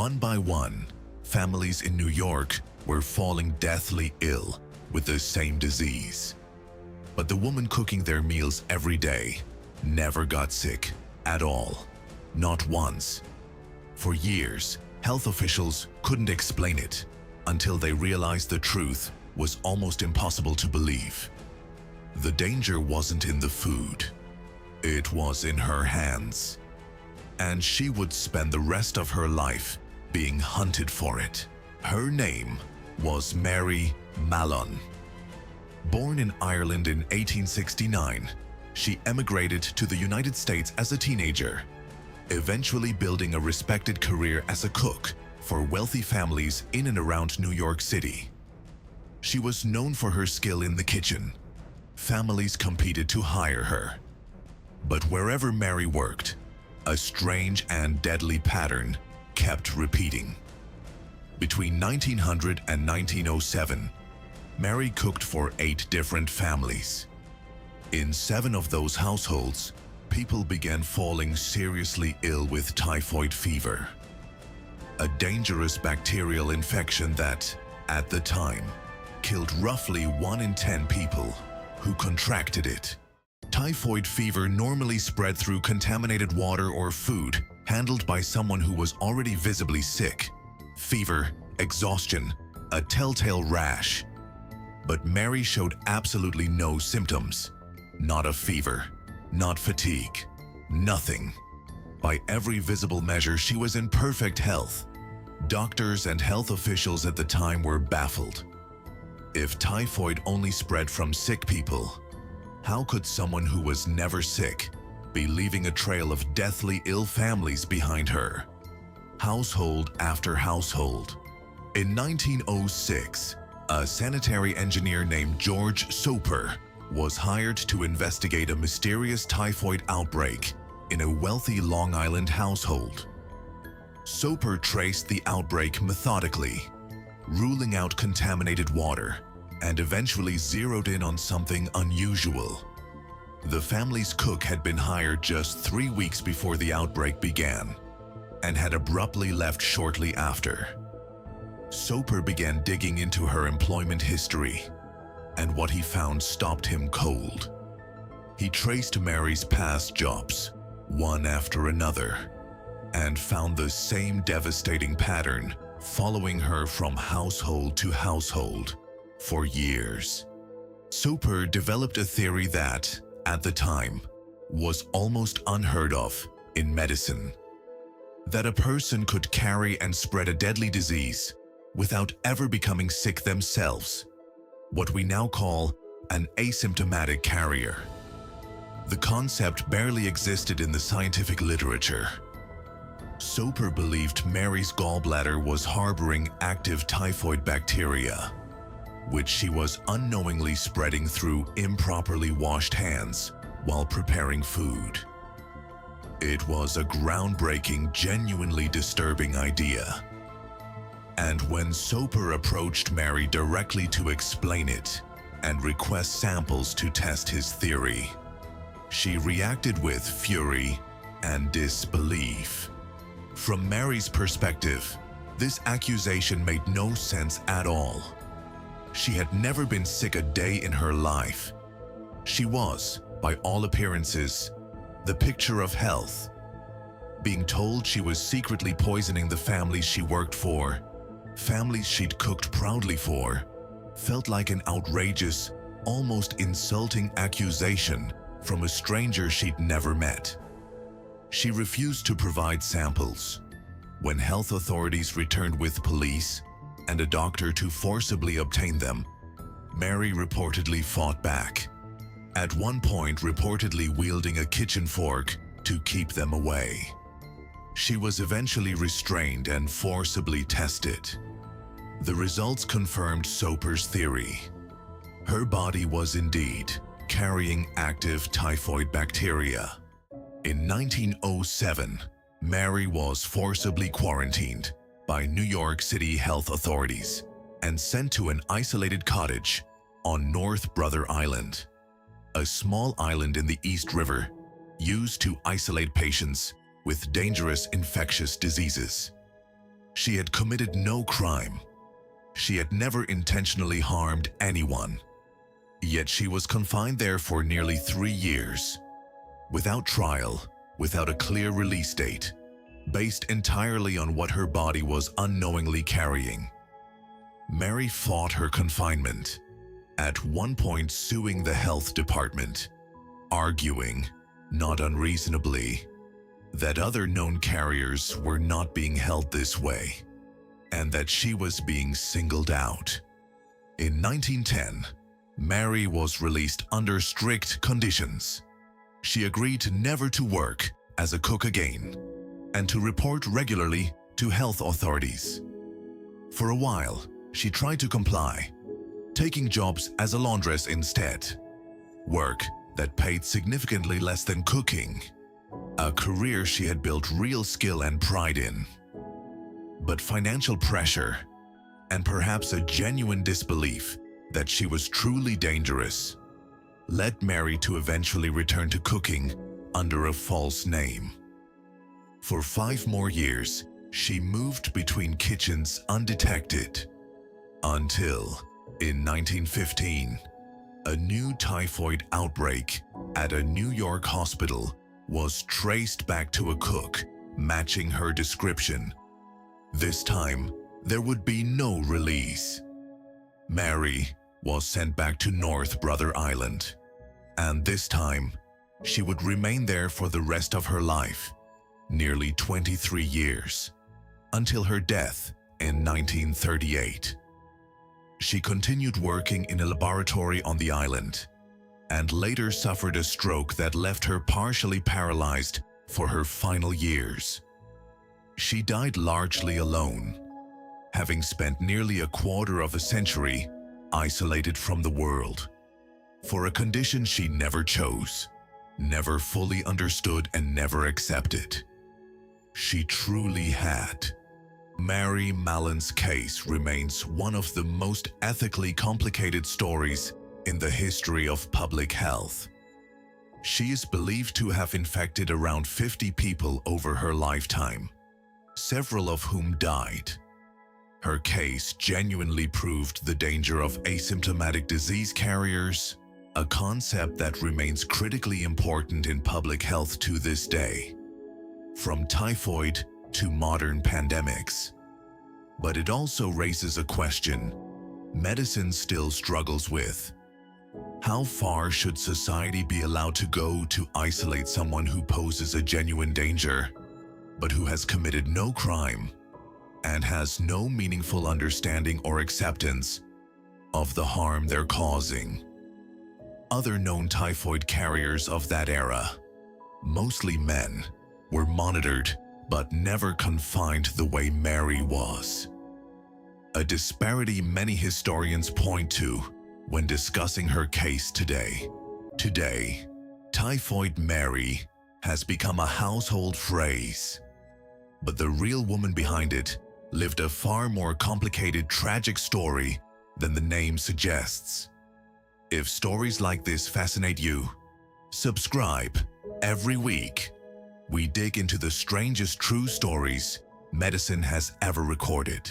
One by one, families in New York were falling deathly ill with the same disease. But the woman cooking their meals every day never got sick at all, not once. For years, health officials couldn't explain it until they realized the truth was almost impossible to believe. The danger wasn't in the food, it was in her hands. And she would spend the rest of her life being hunted for it. Her name was Mary Mallon. Born in Ireland in 1869, she emigrated to the United States as a teenager, eventually building a respected career as a cook for wealthy families in and around New York City. She was known for her skill in the kitchen. Families competed to hire her. But wherever Mary worked, a strange and deadly pattern kept repeating. Between 1900 and 1907, Mary cooked for 8 different families. In 7 of those households, people began falling seriously ill with typhoid fever, a dangerous bacterial infection that, at the time, killed roughly 1 in 10 people who contracted it. Typhoid fever normally spread through contaminated water or food handled by someone who was already visibly sick. Fever, exhaustion, a telltale rash. But Mary showed absolutely no symptoms. Not a fever, not fatigue, nothing. By every visible measure, she was in perfect health. Doctors and health officials at the time were baffled. If typhoid only spread from sick people, how could someone who was never sick be leaving a trail of deathly ill families behind her? Household after household. In 1906, a sanitary engineer named George Soper was hired to investigate a mysterious typhoid outbreak in a wealthy Long Island household. Soper traced the outbreak methodically, ruling out contaminated water, and eventually zeroed in on something unusual. The family's cook had been hired just 3 weeks before the outbreak began and had abruptly left shortly after. Soper began digging into her employment history, and what he found stopped him cold. He traced Mary's past jobs, one after another, and found the same devastating pattern following her from household to household for years. Soper developed a theory that, at the time, was almost unheard of in medicine. That a person could carry and spread a deadly disease without ever becoming sick themselves, what we now call an asymptomatic carrier. The concept barely existed in the scientific literature. Soper believed Mary's gallbladder was harboring active typhoid bacteria, which she was unknowingly spreading through improperly washed hands while preparing food. It was a groundbreaking, genuinely disturbing idea. And when Soper approached Mary directly to explain it and request samples to test his theory, she reacted with fury and disbelief. From Mary's perspective, this accusation made no sense at all. She had never been sick a day in her life. She was, by all appearances, the picture of health. Being told she was secretly poisoning the families she worked for, families she'd cooked proudly for, felt like an outrageous, almost insulting accusation from a stranger she'd never met. She refused to provide samples. When health authorities returned with police and a doctor to forcibly obtain them, Mary reportedly fought back, at one point reportedly wielding a kitchen fork to keep them away. She was eventually restrained and forcibly tested. The results confirmed Soper's theory. Her body was indeed carrying active typhoid bacteria. In 1907, Mary was forcibly quarantined by New York City health authorities and sent to an isolated cottage on North Brother Island, a small island in the East River used to isolate patients with dangerous infectious diseases. She had committed no crime. She had never intentionally harmed anyone. Yet she was confined there for nearly 3 years, without trial, without a clear release date, based entirely on what her body was unknowingly carrying. Mary fought her confinement, at one point suing the health department, arguing, not unreasonably, that other known carriers were not being held this way, and that she was being singled out. In 1910, Mary was released under strict conditions. She agreed never to work as a cook again, and to report regularly to health authorities. For a while, she tried to comply, taking jobs as a laundress instead, work that paid significantly less than cooking, a career she had built real skill and pride in. But financial pressure, and perhaps a genuine disbelief that she was truly dangerous, led Mary to eventually return to cooking under a false name. For 5 more years, she moved between kitchens undetected, until, in 1915, a new typhoid outbreak at a New York hospital was traced back to a cook matching her description. This time, there would be no release. Mary was sent back to North Brother Island, and this time, she would remain there for the rest of her life, nearly 23 years, until her death in 1938. She continued working in a laboratory on the island, and later suffered a stroke that left her partially paralyzed for her final years. She died largely alone, having spent nearly a quarter of a century isolated from the world, for a condition she never chose, never fully understood, and never accepted. She truly had. Mary Mallon's case remains one of the most ethically complicated stories in the history of public health. She is believed to have infected around 50 people over her lifetime, several of whom died. Her case genuinely proved the danger of asymptomatic disease carriers, a concept that remains critically important in public health to this day, from typhoid to modern pandemics. But it also raises a question medicine still struggles with. How far should society be allowed to go to isolate someone who poses a genuine danger, but who has committed no crime and has no meaningful understanding or acceptance of the harm they're causing? Other known typhoid carriers of that era, mostly men, were monitored but never confined the way Mary was. A disparity many historians point to when discussing her case today. Today, Typhoid Mary has become a household phrase, but the real woman behind it lived a far more complicated, tragic story than the name suggests. If stories like this fascinate you, subscribe. Every week, we dig into the strangest true stories medicine has ever recorded.